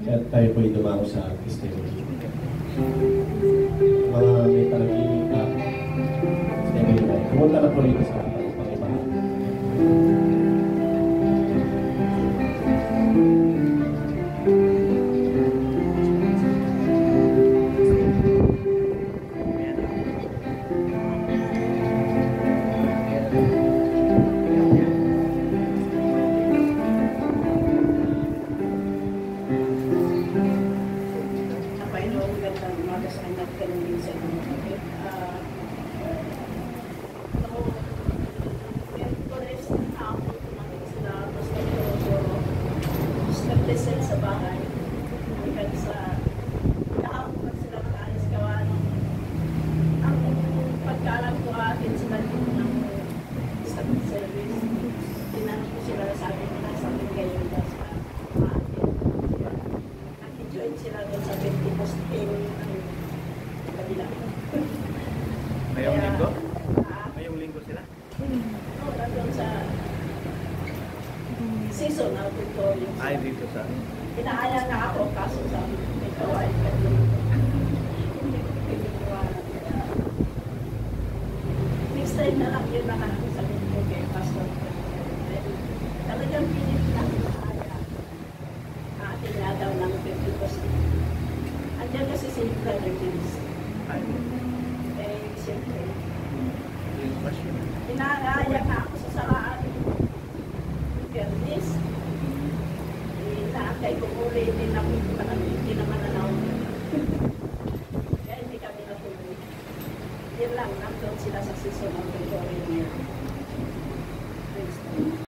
Kaya tayo po'y dumango sa testimony. Mga may panaginip na testimony, pumunta na po rito sa Pangibahan. Sa bahay, hanggang sa nakakapag sila makaalis gawa ang pagkalang ko akin sila dito ng staff service. Tinanong ko sila sa akin na sa akin ngayon sa maatin. Nag-join sila doon sa 20 posting ng kabila. Mayong linggo? Mayong linggo sila? Oo, doon sa season na tutorial. Ay, dito sa... Inaaya na ako kaso sa may kawain ka dito. Hindi ko pinagawa. Next time na lang yun nakakasabi ko kay Pastor. Talagang pinit na inaaya. Atin na daw ng 50 posting. Andiyan kasi si Brother James. Ay, Eh, siyempre. yung pasyon. Inaaya na ako sa saraan. Fairness. Inaakay ko uli, hindi naman nanaw. Kaya hindi kami natuloy. Yun lang, nandun sila sa season ng